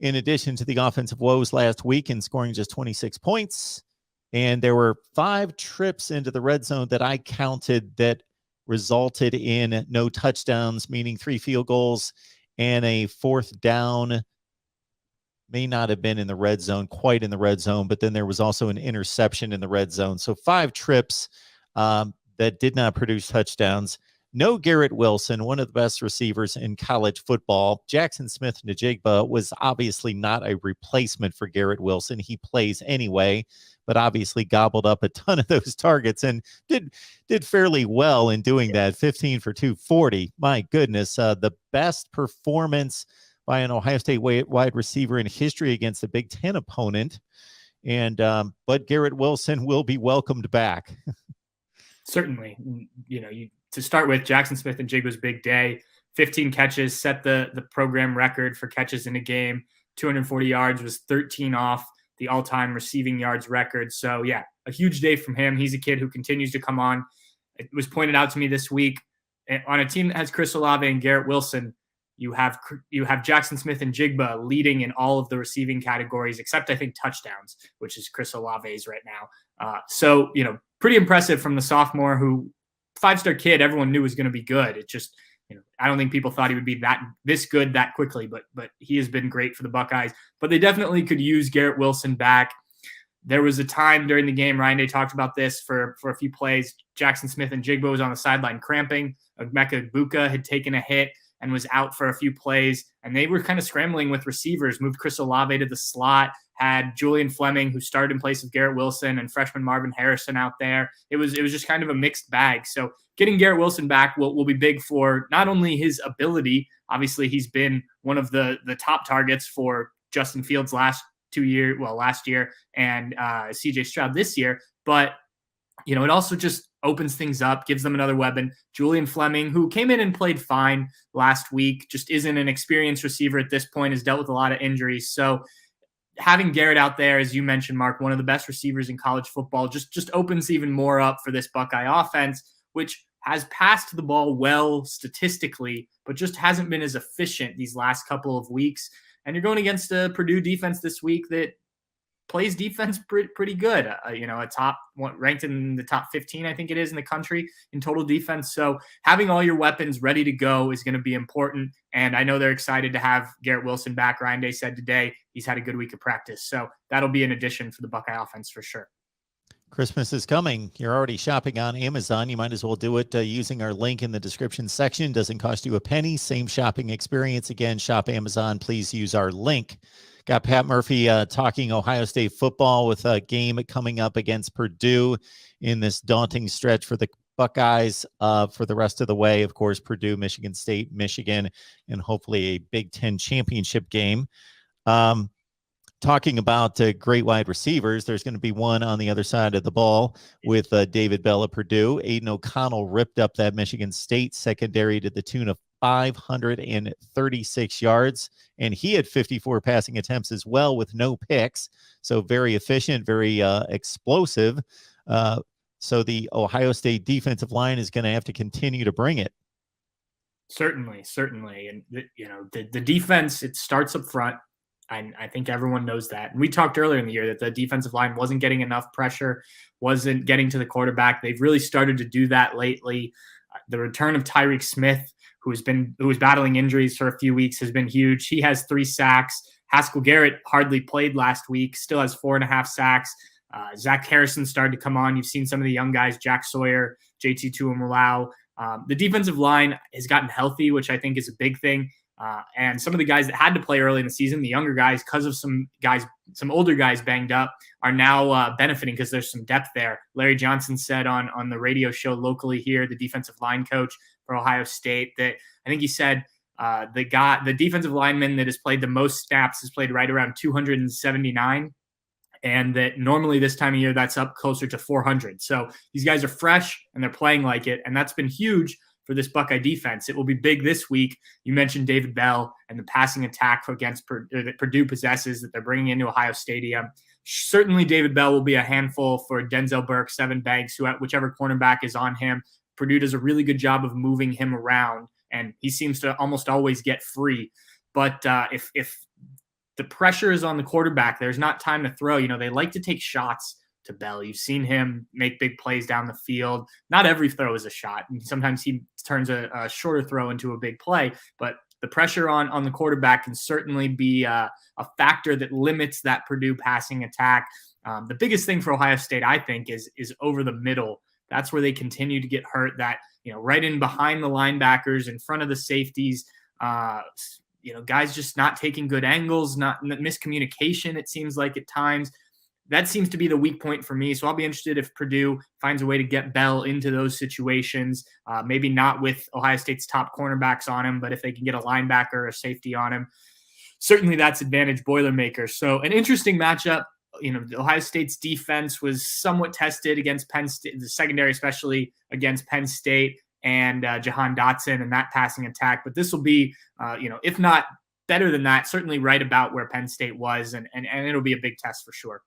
in addition to the offensive woes last week in scoring just 26 points. And there were 5 trips into the red zone that I counted that resulted in no touchdowns, meaning 3 field goals and a 4th down. May not have been in the red zone, quite in the red zone, but then there was also an interception in the red zone. So 5 trips that did not produce touchdowns. No Garrett Wilson, one of the best receivers in college football. Jackson Smith-Njigba was obviously not a replacement for Garrett Wilson. He plays anyway, but obviously gobbled up a ton of those targets and did fairly well in doing that. 15 for 240. My goodness, the best performance by an Ohio State wide receiver in history against a Big Ten opponent. And but Garrett Wilson will be welcomed back. Certainly. To start with, Jackson Smith-Njigba's big day. 15 catches, set the program record for catches in a game. 240 yards, was 13 off the all-time receiving yards record. So, yeah, a huge day from him. He's a kid who continues to come on. It was pointed out to me this week, on a team that has Chris Olave and Garrett Wilson, you have Jackson Smith-Njigba leading in all of the receiving categories, except I think touchdowns, which is Chris Olave's right now. So, pretty impressive from the sophomore who, 5-star kid, everyone knew was going to be good. It just, I don't think people thought he would be this good that quickly, but he has been great for the Buckeyes. But they definitely could use Garrett Wilson back. There was a time during the game, Ryan Day talked about this for a few plays. Jackson Smith-Njigba was on the sideline cramping. Emeka Egbuka had taken a hit and was out for a few plays, and they were kind of scrambling with receivers, moved Chris Olave to the slot, had Julian Fleming, who started in place of Garrett Wilson, and freshman Marvin Harrison out there. It was just kind of a mixed bag. So getting Garrett Wilson back will be big for not only his ability. Obviously, he's been one of the top targets for Justin Fields last year, and CJ Stroud this year. But, it also just opens things up, gives them another weapon. Julian Fleming, who came in and played fine last week, just isn't an experienced receiver at this point, has dealt with a lot of injuries. So having Garrett out there, as you mentioned, Mark, one of the best receivers in college football, just opens even more up for this Buckeye offense, which has passed the ball well statistically, but just hasn't been as efficient these last couple of weeks. And you're going against a Purdue defense this week that plays defense pretty good. A top one, ranked in the top 15, I think it is, in the country in total defense. So having all your weapons ready to go is going to be important. And I know they're excited to have Garrett Wilson back. Ryan Day said today he's had a good week of practice. So that'll be an addition for the Buckeye offense for sure. Christmas is coming. You're already shopping on Amazon. You might as well do it using our link in the description section. Doesn't cost you a penny. Same shopping experience. Again, shop Amazon. Please use our link. Got Pat Murphy talking Ohio State football with a game coming up against Purdue in this daunting stretch for the Buckeyes for the rest of the way. Of course, Purdue, Michigan State, Michigan, and hopefully a Big Ten championship game. Talking about great wide receivers, there's going to be one on the other side of the ball with David Bell of Purdue. Aiden O'Connell ripped up that Michigan State secondary to the tune of 536 yards, and he had 54 passing attempts as well with no picks. So very efficient, very explosive. So the Ohio State defensive line is going to have to continue to bring it. Certainly. And, the defense, it starts up front. I think everyone knows that. And we talked earlier in the year that the defensive line wasn't getting enough pressure, wasn't getting to the quarterback. They've really started to do that lately. The return of Tyrik Smith, who was battling injuries for a few weeks, has been huge. He has 3 sacks. Haskell Garrett hardly played last week, still has 4.5 sacks. Zach Harrison started to come on. You've seen some of the young guys, Jack Sawyer, JT Tuimoloau. The defensive line has gotten healthy, which I think is a big thing. And some of the guys that had to play early in the season, the younger guys, because of some older guys banged up, are now benefiting because there's some depth there. Larry Johnson said on the radio show locally here, the defensive line coach for Ohio State, that I think he said the defensive lineman that has played the most snaps has played right around 279. And that normally this time of year, that's up closer to 400. So these guys are fresh and they're playing like it. And that's been huge for this Buckeye defense. It will be big this week. You mentioned David Bell and the passing attack against that Purdue possesses that they're bringing into Ohio Stadium. Certainly David Bell will be a handful for Denzel Burke, Sevyn Banks, whichever cornerback is on him. Purdue does a really good job of moving him around, and he seems to almost always get free. But if the pressure is on the quarterback. There's not time to throw. You know, they like to take shots to Bell. You've seen him make big plays down the field. Not every throw is a shot. And sometimes he turns a shorter throw into a big play, but the pressure on the quarterback can certainly be a factor that limits that Purdue passing attack. The biggest thing for Ohio State, I think, is over the middle. That's where they continue to get hurt. That, you know, right in behind the linebackers, in front of the safeties, you know, guys just not taking good angles, not miscommunication, it seems like at times. That seems to be the weak point for me. So I'll be interested if Purdue finds a way to get Bell into those situations, maybe not with Ohio State's top cornerbacks on him, but if they can get a linebacker or a safety on him, certainly that's advantage Boilermakers. So an interesting matchup. You know, Ohio State's defense was somewhat tested against Penn State, the secondary, especially against Penn State and Jahan Dotson and that passing attack. But this will be, you know, if not better than that, certainly right about where Penn State was, and it'll be a big test for sure.